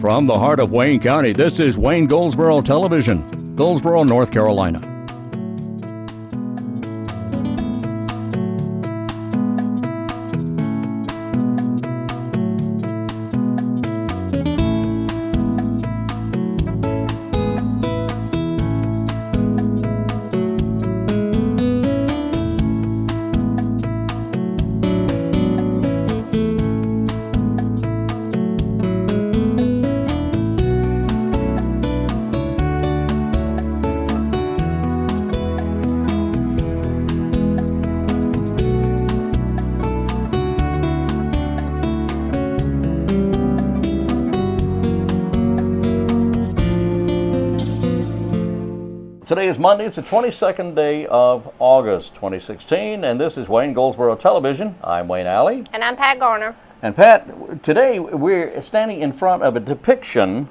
From the heart of Wayne County, this is Wayne Goldsboro Television, Goldsboro, North Carolina. Today is Monday. It's the 22nd day of August 2016, and this is Wayne Goldsboro Television. I'm Wayne Alley. And I'm Pat Garner. And Pat, today we're standing in front of a depiction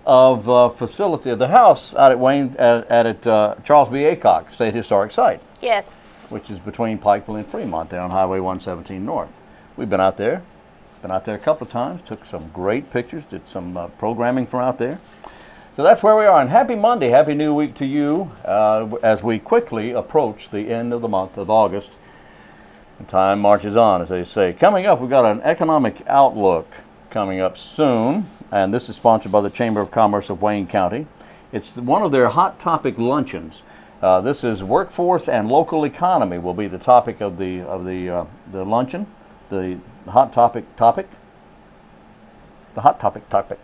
of facility of the house out at Wayne at Charles B. Aycock State Historic Site. Yes. Which is between Pikeville and Fremont there on Highway 117 North. We've been out there a couple of times, took some great pictures, did some programming from out there. So that's where we are, and happy Monday, happy new week to you as we quickly approach the end of the month of August. And time marches on, as they say. Coming up, we've got an economic outlook coming up soon, and this is sponsored by the Chamber of Commerce of Wayne County. It's one of their hot topic luncheons. This is workforce and local economy will be the topic of the luncheon, the hot topic. The hot topic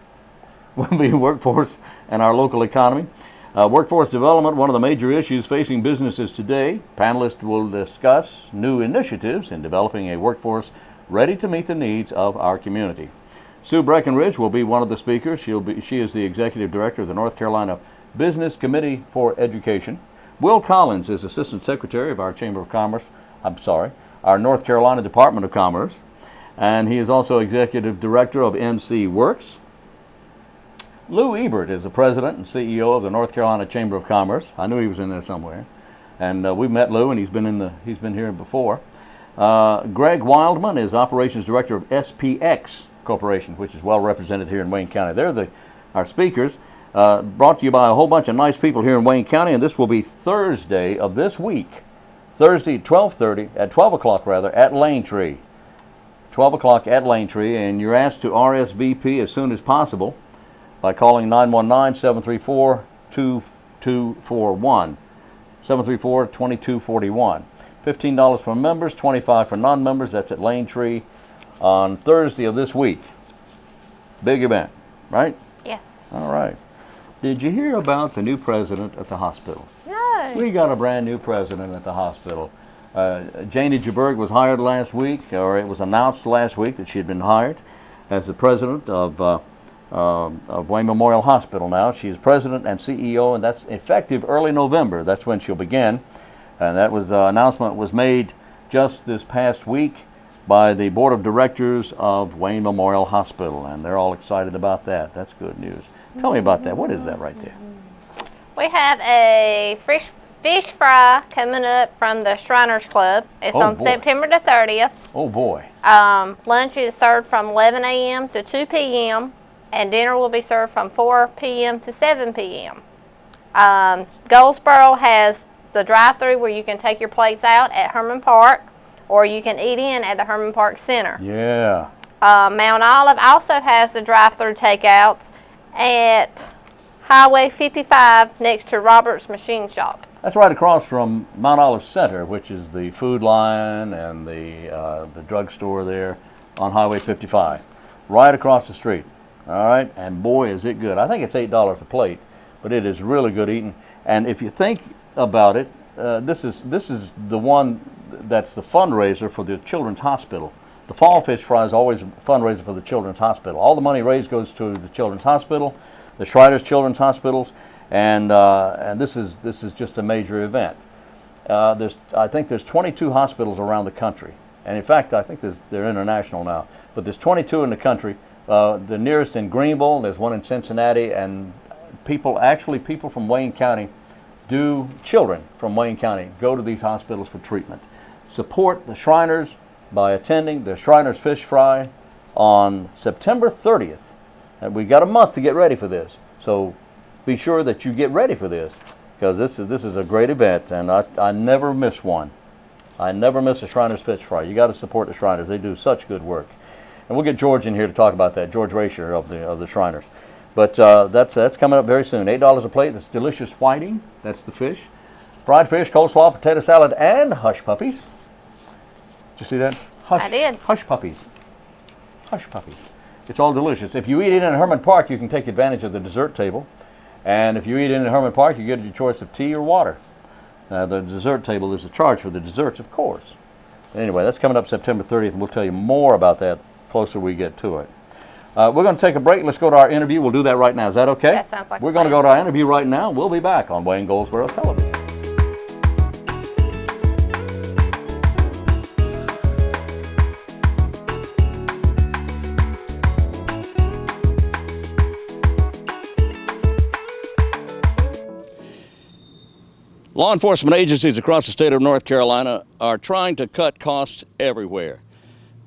will be workforce and our local economy. Workforce development, one of the major issues facing businesses today. Panelists will discuss new initiatives in developing a workforce ready to meet the needs of our community. Sue Breckenridge will be one of the speakers. She is the Executive Director of the North Carolina Business Committee for Education. Will Collins is Assistant Secretary of our Chamber of Commerce, our North Carolina Department of Commerce, and he is also Executive Director of NC Works. Lou Ebert is the President and CEO of the North Carolina Chamber of Commerce. I knew he was in there somewhere. And we've met Lou, and he's been here before. Greg Wildman is Operations Director of SPX Corporation, which is well represented here in Wayne County. They're our speakers, brought to you by a whole bunch of nice people here in Wayne County, and this will be Thursday of this week. Thursday at 12 o'clock at Lane Tree. 12 o'clock at Lane Tree, and you're asked to RSVP as soon as possible by calling 919-734-2241, 734-2241. $15 for members, $25 for non-members. That's at Lane Tree on Thursday of this week. Big event, right? Yes. All right. Did you hear about the new president at the hospital? No. We got a brand new president at the hospital. Janie Jaberg was hired last week, or it was announced last week that she had been hired as the president of Wayne Memorial Hospital now. She's president and CEO, and that's effective early November. That's when she'll begin. And that was announcement was made just this past week by the board of directors of Wayne Memorial Hospital, and they're all excited about that. That's good news. Tell me about that. What is that right there? We have a fish fry coming up from the Shriners Club. It's on September the 30th. Oh boy. Lunch is served from 11 a.m. to 2 p.m. and dinner will be served from 4 p.m. to 7 p.m. Goldsboro has the drive-thru where you can take your plates out at Herman Park, or you can eat in at the Herman Park Center. Yeah. Mount Olive also has the drive-thru takeouts at Highway 55 next to Robert's Machine Shop. That's right across from Mount Olive Center, which is the food line and the drugstore there on Highway 55. Right across the street. All right, and boy, is it good. I think it's $8 a plate, but it is really good eating. And if you think about it, this is the one that's the fundraiser for the Children's Hospital. The Fall Fish Fry is always a fundraiser for the Children's Hospital. All the money raised goes to the Children's Hospital, the Shriners Children's Hospitals, and this is just a major event. I think there's 22 hospitals around the country, and in fact, I think they're international now. But there's 22 in the country. The nearest in Greenville, there's one in Cincinnati, and people from Wayne County children from Wayne County go to these hospitals for treatment. Support the Shriners by attending the Shriners Fish Fry on September 30th And we got a month to get ready for this. So be sure that you get ready for this, because this is a great event, and I never miss one. I never miss a Shriners Fish Fry. You got to support the Shriners. They do such good work. And we'll get George in here to talk about that, George Rasher of the Shriners. But that's coming up very soon. $8 a plate. That's delicious whiting. That's the fish. Fried fish, coleslaw, potato salad, and hush puppies. Did you see that? Hush, I did. Hush puppies. Hush puppies. It's all delicious. If you eat it in Herman Park, you can take advantage of the dessert table. And if you eat it in Herman Park, you get your choice of tea or water. The dessert table is a charge for the desserts, of course. Anyway, that's coming up September 30th, and we'll tell you more about that closer we get to it. We're going to take a break. Let's go to our interview. We'll do that right now. Is that okay? That sounds like We're going to go to our interview right now. We'll be back on Wayne Goldsboro Television. Law enforcement agencies across the state of North Carolina are trying to cut costs everywhere.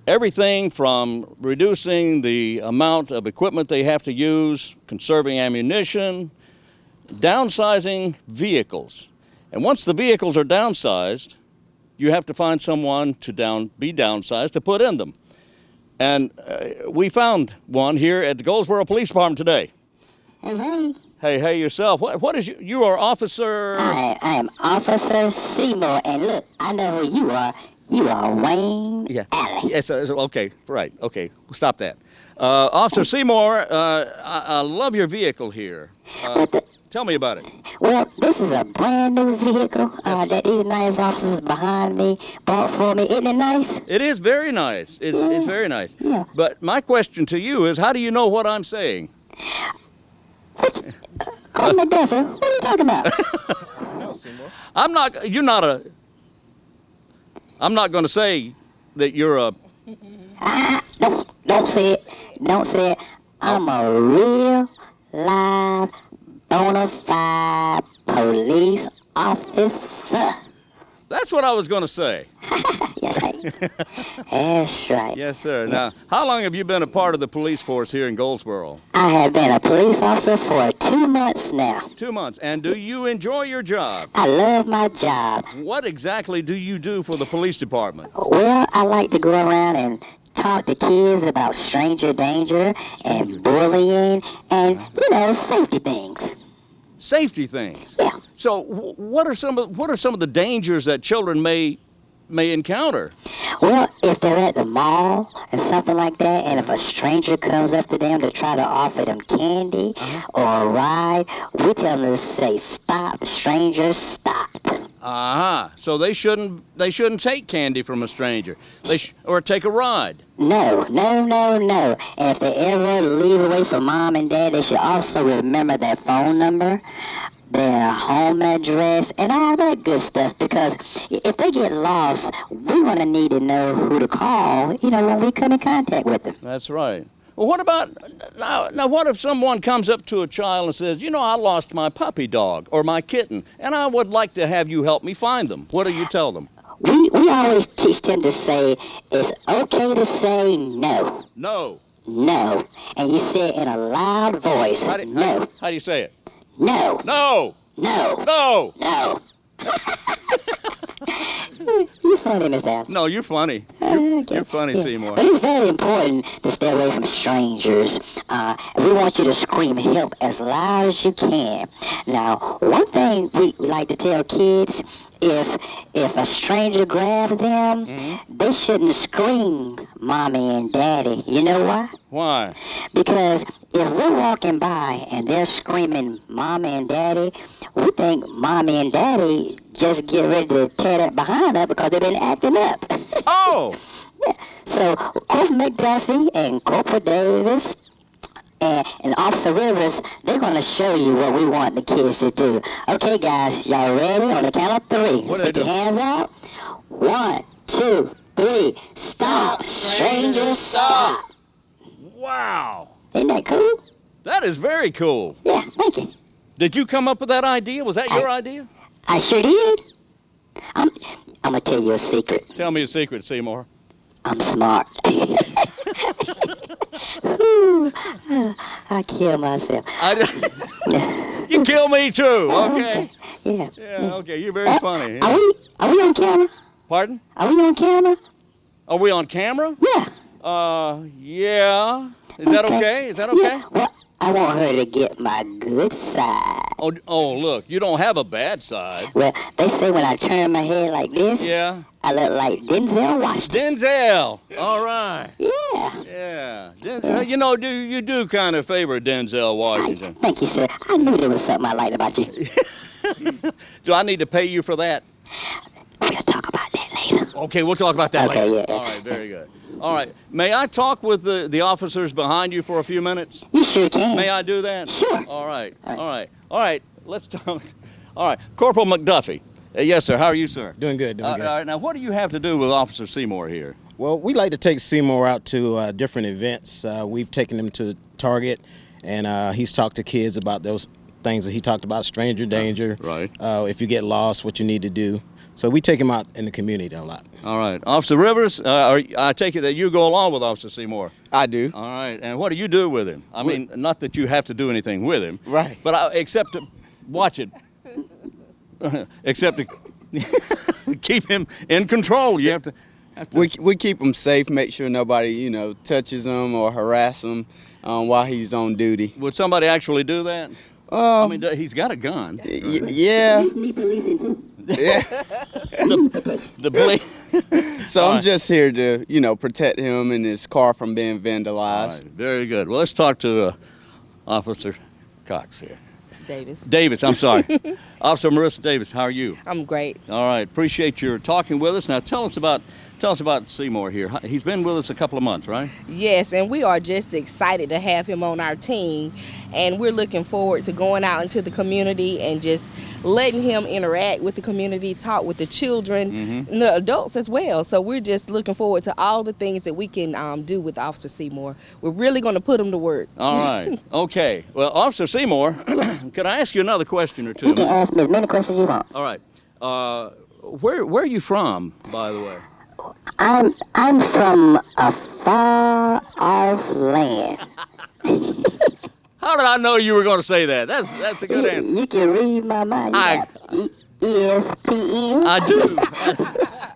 Everything from reducing the amount of equipment they have to use, conserving ammunition, downsizing vehicles. And once the vehicles are downsized, you have to find someone to be downsized to put in them. And we found one here at the Goldsboro Police Department today. Hey, Hey yourself. What is you are Officer? I am Officer Seymour, and look, I know who you are. You are Wayne Allen. Yes, okay, right, okay, we'll stop that. Officer Seymour, I love your vehicle here. Tell me about it. Well, this is a brand new vehicle that these nice officers behind me bought for me. Isn't it nice? It is very nice. It's very nice. Yeah. But my question to you is, how do you know what I'm saying? Call me devil. What are you talking about? No, Seymour. I'm not going to say that you're a... Don't say it. Don't say it. I'm a real, live, bona fide police officer. That's what I was going to say. That's right. That's right. Yes, sir. Now, how long have you been a part of the police force here in Goldsboro? I have been a police officer for 2 months now. 2 months. And do you enjoy your job? I love my job. What exactly do you do for the police department? Well, I like to go around and talk to kids about stranger danger and bullying and, safety things. Safety things? Yeah. So what are some of the dangers that children may encounter? Well, if they're at the mall and something like that, and if a stranger comes up to them to try to offer them candy or a ride, we tell them to say, "Stop, stranger, stop." So they shouldn't take candy from a stranger. Or take a ride. No. And if they ever leave away from mom and dad, they should also remember their phone number, their home address, and all that good stuff, because if they get lost, we're going to need to know who to call, when we come in contact with them. That's right. Well, what about, now what if someone comes up to a child and says, I lost my puppy dog or my kitten, and I would like to have you help me find them? What do you tell them? We always teach them to say, it's okay to say no. No. No. And you say it in a loud voice. No. How do you say it? No. No. No. No. No. You're funny, Mr. Allen. No, you're funny. You're funny, Seymour. But it's very important to stay away from strangers. We want you to scream help as loud as you can. Now, one thing we like to tell kids, if a stranger grabs them, they shouldn't scream mommy and daddy. You know why? Why? Because if we're walking by and they're screaming mommy and daddy, we think mommy and daddy just get ready to tear that behind us because they've been acting up. Oh! Yeah. So Corporal McDuffie and Corporal Davis and Officer Rivers, they're going to show you what we want the kids to do. Okay, guys, y'all ready? On the count of 3. Stick your hands out. 1, 2, 3. Stop. Stranger, stop. Wow. Isn't that cool? That is very cool. Yeah, thank you. Did you come up with that idea? Was that your idea? I sure did. I'm going to tell you a secret. Tell me a secret, Seymour. I'm smart. I kill myself. You kill me too. Okay. Yeah. Yeah. Okay. You're very funny. Are Yeah. we on camera? Pardon? Are we on camera? Are we on camera? Yeah. Yeah. Is that okay? Is that okay? Yeah. Well, I want her to get my good side. Oh, look, you don't have a bad side. Well, they say when I turn my head like this, Yeah. I look like Denzel Washington. Denzel. All right. Yeah. Yeah. You know, you do kind of favor Denzel Washington. Thank you, sir. I knew there was something I liked about you. Do I need to pay you for that? We'll talk about that later. Okay, we'll talk about that Okay, later. yeah. All right, very good. All right. May I talk with the officers behind you for a few minutes? You sure can. May I do that? Sure. All right. All right. Let's talk. All right. Corporal McDuffie. Yes, sir. How are you, sir? Doing good, doing good. All right. Now, what do you have to do with Officer Seymour here? Well, we like to take Seymour out to different events. We've taken him to Target, and he's talked to kids about those things that he talked about, stranger danger. Right. If you get lost, what you need to do. So we take him out in the community a lot. All right. Officer Rivers, I take it that you go along with Officer Seymour. I do. All right. And what do you do with him? I mean, not that you have to do anything with him. Right. But except to watch it. Except to keep him in control. You have to. We keep him safe, make sure nobody, touches him or harass him while he's on duty. Would somebody actually do that? I mean, he's got a gun. Yeah. Me policing too. Yeah. The blade. So All I'm right. just here to, protect him and his car from being All vandalized. right, very good. Well, let's talk to Officer Cox here. Davis. I'm sorry. Officer Marissa Davis, how are you? I'm great. All right, appreciate your talking with us. Now, tell us about Seymour here. He's been with us a couple of months, right? Yes, and we are just excited to have him on our team, and we're looking forward to going out into the community and just letting him interact with the community, talk with the children, and the adults as well. So we're just looking forward to all the things that we can do with Officer Seymour. We're really going to put him to work. All right. Okay. Well, Officer Seymour, could I ask you another question or You two? can ask me as many questions you want. All right. Where are you from, by the way? I'm from a far off land. How did I know you were going to say that? That's a good answer. You can read my mind. You got ESPN. I do.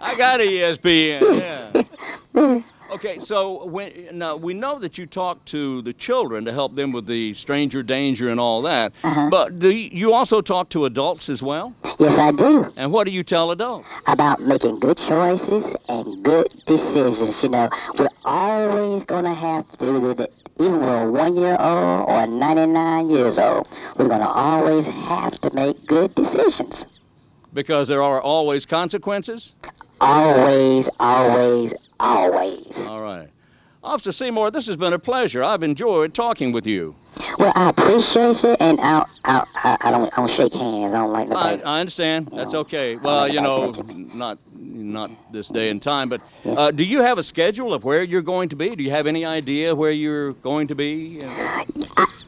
I got ESPN. Yeah. Okay, so now we know that you talk to the children to help them with the stranger danger and all that. But do you also talk to adults as well? Yes, I do. And what do you tell adults? About making good choices and good decisions. We're always going to have to do that. Even when we're 1 year old or 99 years old, we're going to always have to make good decisions. Because there are always consequences? Always, always, always. All right. Officer Seymour, this has been a pleasure. I've enjoyed talking with you. Well, I appreciate it, and I don't shake hands. I don't like nobody. I understand. That's okay. Well, not this day and time, but do you have a schedule of where you're going to be? Do you have any idea where you're going to be?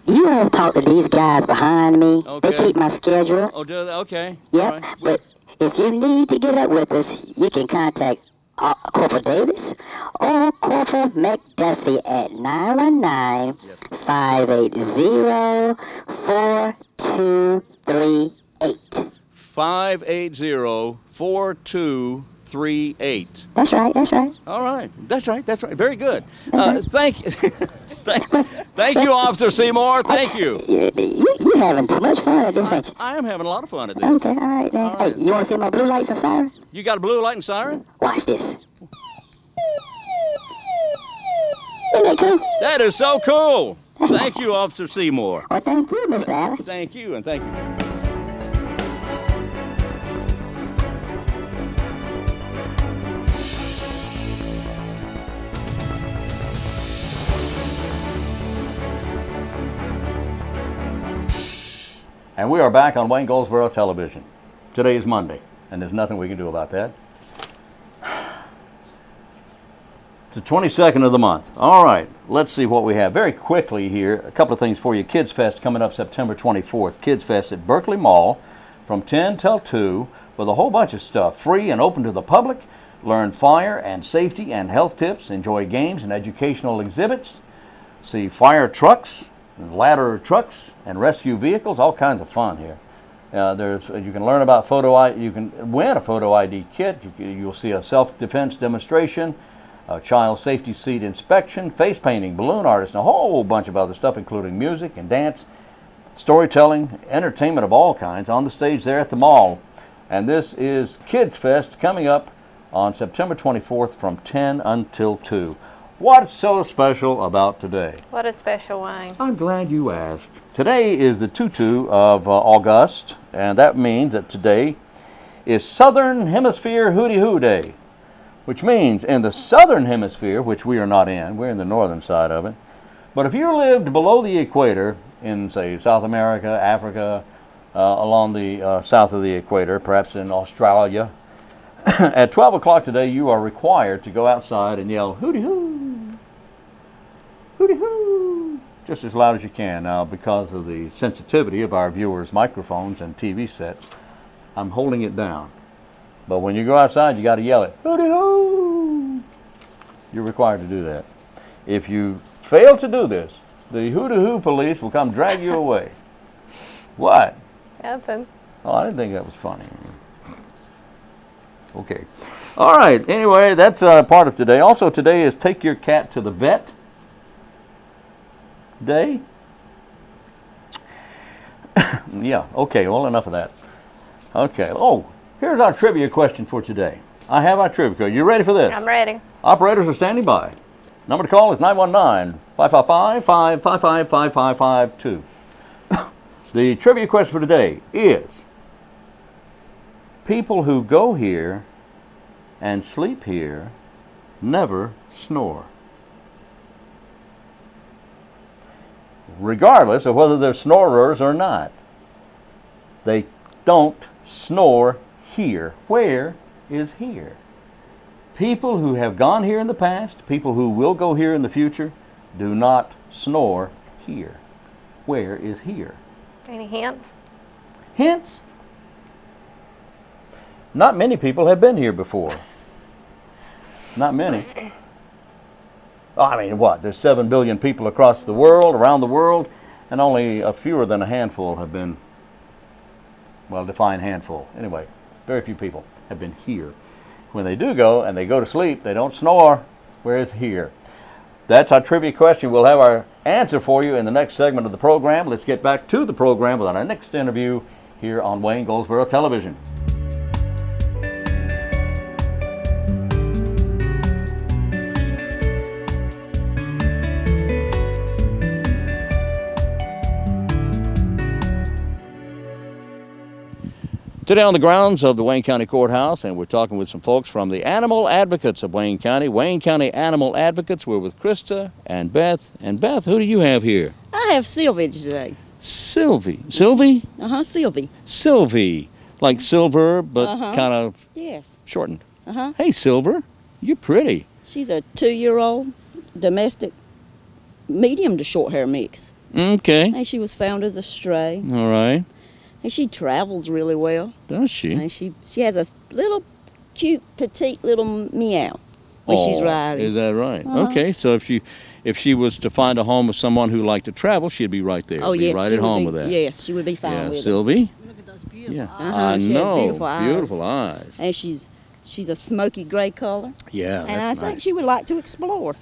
You have talked to these guys behind me. Okay. They keep my schedule. Oh, do they? Okay. Yep. All right. But if you need to get up with us, you can contact Corporal Davis or Corporal McDuffie at 919-580-4238. 580-4238. That's right. All right. That's right. Very good. Right. Thank you. Thank you, Officer Seymour. Thank you. You having too much fun at this, ain't you? I am having a lot of fun at this. Okay, all right, then. All right. Hey, you want to see my blue lights and siren? You got a blue light and siren? Watch this. Isn't that cool? That is so cool. Thank you, Officer Seymour. Well, thank you, Mr. Allen. Thank you, and thank you. And we are back on Wayne Goldsboro Television. Today is Monday, and there's nothing we can do about that. It's the 22nd of the month. All right, let's see what we have. Very quickly here, a couple of things for you. Kids Fest coming up September 24th. Kids Fest at Berkeley Mall from 10 till 2 with a whole bunch of stuff. Free and open to the public. Learn fire and safety and health tips. Enjoy games and educational exhibits. See fire trucks ladder trucks and rescue vehicles, all kinds of fun here. You can learn about you can win a photo ID kit. You'll see a self-defense demonstration, a child safety seat inspection, face painting, balloon artists, and a whole bunch of other stuff, including music and dance, storytelling, entertainment of all kinds on the stage there at the mall. And this is Kids Fest coming up on September 24th from 10 until 2. What's so special about today? What is special, Wayne? I'm glad you asked. Today is the 22 of August, and that means that today is Southern Hemisphere Hootie Hoo Day, which means in the Southern Hemisphere, which we are not in, we're in the northern side of it, but if you lived below the equator in, say, South America, Africa, along the south of the equator, perhaps in Australia, at 12 o'clock today, you are required to go outside and yell, hootie hoo, hootie hoo, just as loud as you can. Now, because of the sensitivity of our viewers' microphones and TV sets, I'm holding it down. But when you go outside, you got to yell it, hootie hoo. You're required to do that. If you fail to do this, the hootie hoo police will come drag you away. What? Nothing. Oh, I didn't think that was funny. Okay. All right. Anyway, that's part of today. Also, today is Take Your Cat to the Vet Day. Yeah. Okay. Well, enough of that. Okay. Oh, here's our trivia question for today. I have our trivia question. You ready for this? I'm ready. Operators are standing by. Number to call is 919-555-555-5552. The trivia question for today is, people who go here and sleep here never snore, regardless of whether they're snorers or not. They don't snore here. Where is here? People who have gone here in the past, people who will go here in the future, do not snore here. Where is here? Any hints? Hints? Not many people have been here before. Not many. I mean, what? There's 7 billion people across the world, around the world, and only a fewer than a handful have been, well, define handful. Anyway, very few people have been here. When they do go and they go to sleep, they don't snore. Where is here? That's our trivia question. We'll have our answer for you in the next segment of the program. Let's get back to the program with our next interview here on Wayne Goldsboro Television. Today on the grounds of the Wayne County Courthouse, and we're talking with some folks from the Animal Advocates of Wayne County. Wayne County Animal Advocates. We're with Krista and Beth. And Beth, who do you have here? I have Sylvie today. Sylvie. Sylvie? Sylvie. Sylvie. Like silver, but kind of Yes. shortened. Hey, Silver. You're pretty. She's a 2-year-old domestic medium to short hair mix. Okay. And she was found as a stray. All right. And she travels really well. Does she? And she has a little cute, petite little meow when she's riding. Is that right? Okay, so if she was to find a home with someone who liked to travel, she'd be right there. Oh, be yes. right at home with that. Yes, she would be fine with it. Sylvie? Look at those beautiful eyes. I She know. has Beautiful eyes. And she's a smoky gray color. Yeah, And that's I think nice. she would like to explore.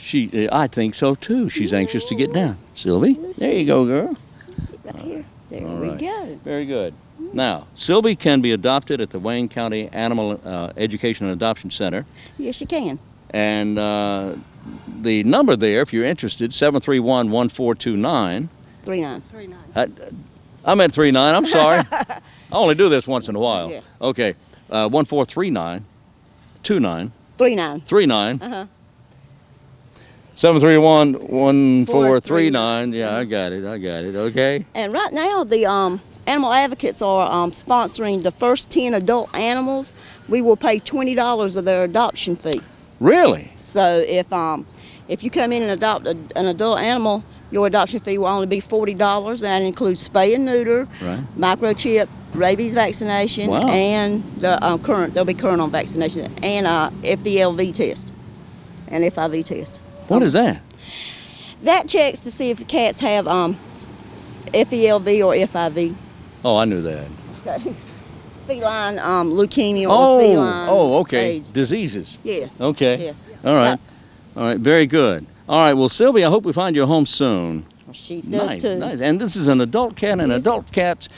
I think so too. She's anxious to get down. Sylvie, there you go, girl. Right here. There All we right. go. Very good. Now, Sylvie can be adopted at the Wayne County Animal Education and Adoption Center. Yes, you can. And the number there, if you're interested, 731-1429. 39. I meant 39, I'm sorry. I only do this once in a while. Yeah. Okay, 1439, 29, 39. 39. 731-1439. Yeah, I got it. Okay. And right now, the Animal Advocates are sponsoring the first 10 adult animals. We will pay $20 of their adoption fee. Really? So if you come in and adopt an adult animal, your adoption fee will only be $40. And that includes spay and neuter, Right. microchip, rabies vaccination, Wow. and the they'll be current on vaccination, and FELV test, and FIV test. What is that? That checks to see if the cats have FELV or FIV. Oh, I knew that. Okay. Feline leukemia Oh, or feline okay. AIDS. Diseases. Yes. Okay. Yes. All right. All right. Very good. All right. Well, Sylvia, I hope we find you a home soon. She does Nice, too. nice. And this is an adult cat, and Yes. adult cats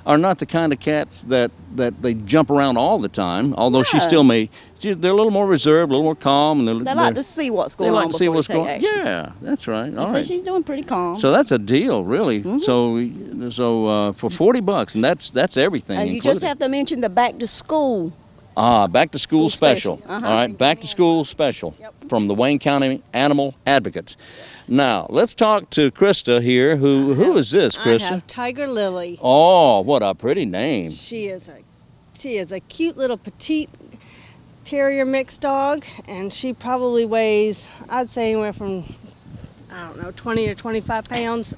are not the kind of cats that they jump around all the time. Although she No. still may, they're a little more reserved, a little more calm, and They like to see what's they going like on to see before what's they take going. action. Yeah, that's right. All So right. she's doing pretty calm. So that's a deal, really. So for $40, and that's everything. and you included. just have to mention the back to school. Back to school special. Uh-huh. All right, back to school special from the Wayne County Animal Advocates. Now let's talk to Krista here. Who is this, I Krista? have Tiger Lily. Oh, what a pretty name. She is a cute little petite terrier mixed dog, and she probably weighs, I'd say, anywhere from, I don't know, 20 or 25 pounds.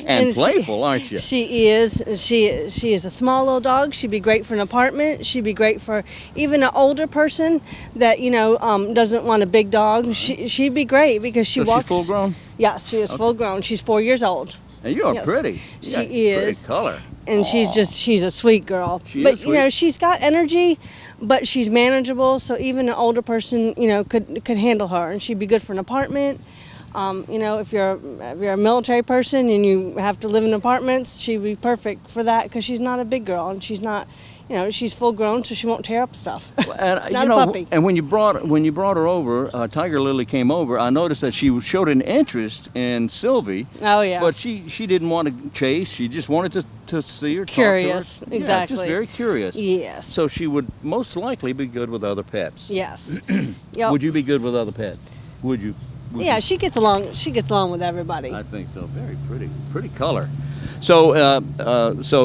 And playful, aren't you? She is. She is a small little dog. She'd be great for an apartment. She'd be great for even an older person that doesn't want a big dog. She'd be great because she So walks. she's full grown? Yes, she is full grown. She's 4 years old. And you're Yes. pretty. She You got is. Pretty color. And she's a sweet girl. She but is you know, sweet. she's got energy, but she's manageable. So even an older person, could handle her, and she'd be good for an apartment. If you're a military person and you have to live in apartments, she'd be perfect for that because she's not a big girl and she's not, she's full grown, so she won't tear up stuff. And, Not a puppy. And when you brought her over, Tiger Lily came over. I noticed that she showed an interest in Sylvie. Oh yeah. But she didn't want to chase. She just wanted to see her. Curious, talk to her. Yeah, exactly. just very curious. Yes. So she would most likely be good with other pets. Yes. Yep. Would you be good with other pets? Would you? Yeah, she gets along. She gets along with everybody. I think so. Very pretty color. So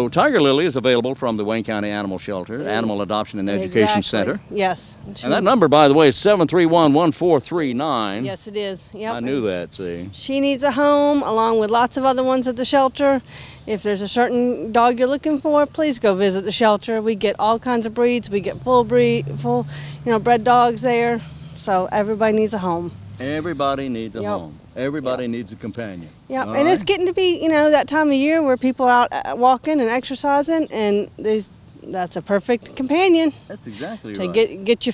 Tiger Lily is available from the Wayne County Animal Shelter, Animal Adoption and Education Exactly. Center. Yes. And that number, by the way, is 731-1439. Yes, it is. Yep. I knew that, see. She needs a home along with lots of other ones at the shelter. If there's a certain dog you're looking for, please go visit the shelter. We get all kinds of breeds. We get full bred dogs there. So everybody needs a home. Everybody needs a Yep. home. Everybody needs a companion. Yeah, All and it's right? getting to be, that time of year where people are out walking and exercising, and that's a perfect companion That's exactly to right. get you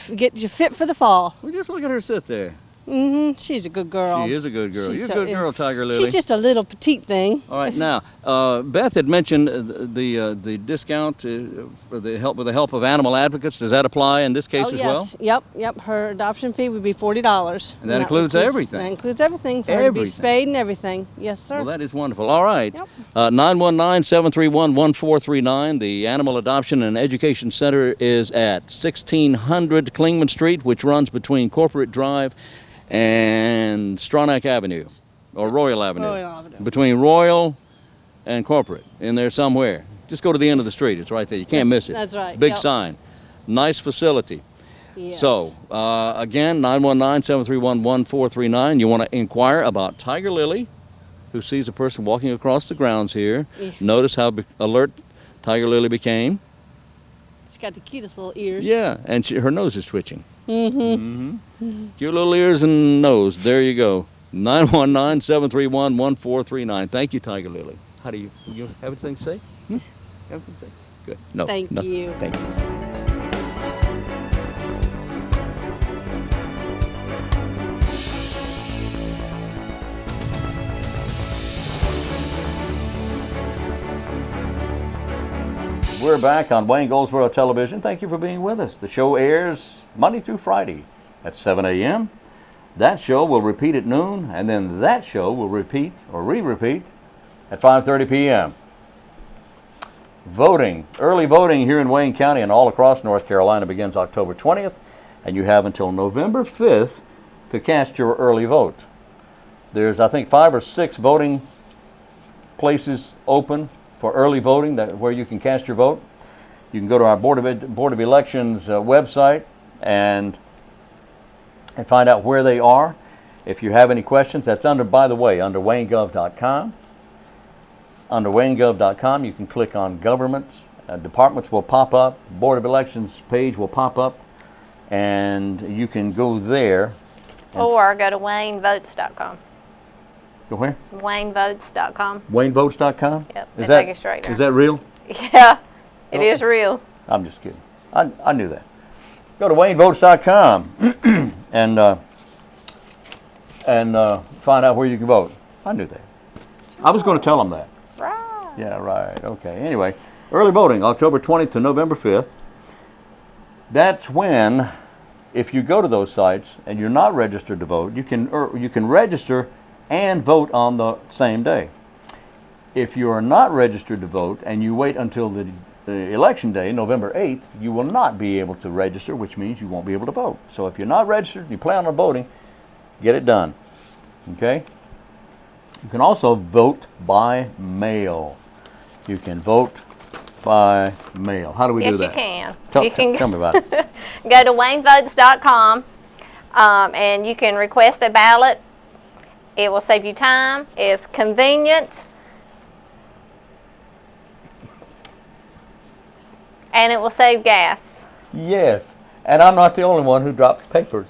fit for the fall. Well, just look at her sit there. She's a good girl. She is a good girl. She's You're so- a good girl, Tiger Lily. She's just a little petite thing. All right, now Beth had mentioned the discount for the help of animal advocates. Does that apply in this case as well? Yep. Her adoption fee would be $40. And that includes everything? That includes everything. For her to be Everything. spayed and everything. Yes, sir. Well, that is wonderful. All right. Yep. 919-731-1439. The Animal Adoption and Education Center is at 1600 Klingman Street, which runs between Corporate Drive and Stronach Avenue, or Royal Avenue. Royal Avenue. Between Royal and Corporate, in there somewhere. Just go to the end of the street. It's right there. You can't miss it. That's right. Big Yep. sign. Nice facility. Yes. So, again, 919-731-1439. You want to inquire about Tiger Lily, who sees a person walking across the grounds here. Yeah. Notice how alert Tiger Lily became. She's got the cutest little ears. Yeah, and her nose is twitching. Mm-hmm. Cute little ears and nose. There you go. 919-731-1439. Thank you, Tiger Lily. How do you have anything to say? Everything to say? Good. No. Thank no. you. Thank you. We're back on Wayne Goldsboro Television. Thank you for being with us. The show airs Monday through Friday at 7 a.m. That show will repeat at noon, and then that show will repeat or re-repeat at 5:30 p.m. Voting, early voting here in Wayne County and all across North Carolina begins October 20th, and you have until November 5th to cast your early vote. There's, I think, 5 or 6 voting places open for early voting where you can cast your vote. You can go to our Board of Elections website and find out where they are. If you have any questions, that's by the way, under WayneGov.com. Under WayneGov.com, you can click on Government. Departments will pop up. Board of Elections page will pop up, and you can go there. Or go to WayneVotes.com. Go where? WayneVotes.com. WayneVotes.com? Yep, Is they take you straight there. Is that real? Yeah, it is real. I'm just kidding. I knew that. Go to WayneVotes.com and find out where you can vote. I knew that. I was going to tell them that. Right. Yeah, right. Okay. Anyway, early voting, October 20th to November 5th. That's when, if you go to those sites and you're not registered to vote, you can register and vote on the same day. If you are not registered to vote and you wait until the election day, November 8th, you will not be able to register, which means you won't be able to vote. So if you're not registered, you plan on voting, get it done. Okay? You can also vote by mail. You can vote by mail. How do we do that? Yes, you can. Tell me about it. Go to WayneVotes.com and you can request a ballot. It will save you time. It's convenient. And it will save gas. Yes. And I'm not the only one who drops papers.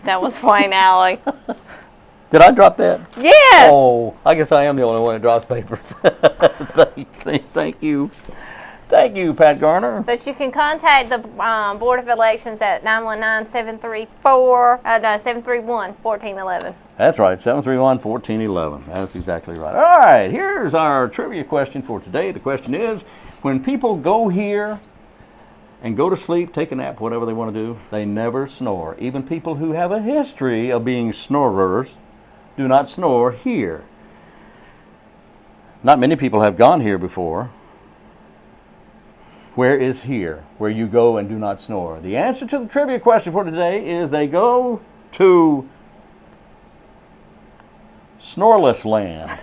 That was Wayne Alley. Did I drop that? Yes. Oh, I guess I am the only one who drops papers. Thank you. Thank you, Pat Garner. But you can contact the Board of Elections at 919-731-1411. That's right, 731-1411. That's exactly right. All right, here's our trivia question for today. The question is, when people go here and go to sleep, take a nap, whatever they want to do, they never snore. Even people who have a history of being snorers do not snore here. Not many people have gone here before. Where is here, where you go and do not snore? The answer to the trivia question for today is they go to Snoreless Land.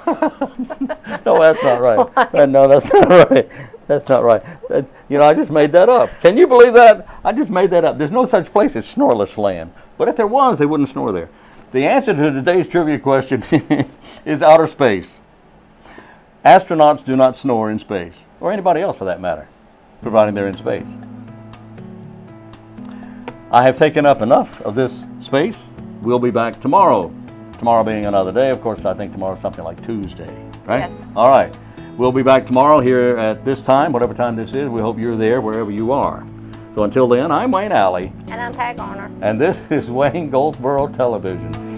No, that's not right. No, that's not right. That's not right. I just made that up. Can you believe that? I just made that up. There's no such place as Snoreless Land. But if there was, they wouldn't snore there. The answer to today's trivia question is outer space. Astronauts do not snore in space, or anybody else for that matter, providing they're in space. I have taken up enough of this space. We'll be back tomorrow. Tomorrow being another day. Of course, I think tomorrow's something like Tuesday, right? Yes. All right. We'll be back tomorrow here at this time, whatever time this is. We hope you're there wherever you are. So until then, I'm Wayne Alley. And I'm Pat Garner. And this is Wayne Goldsboro Television.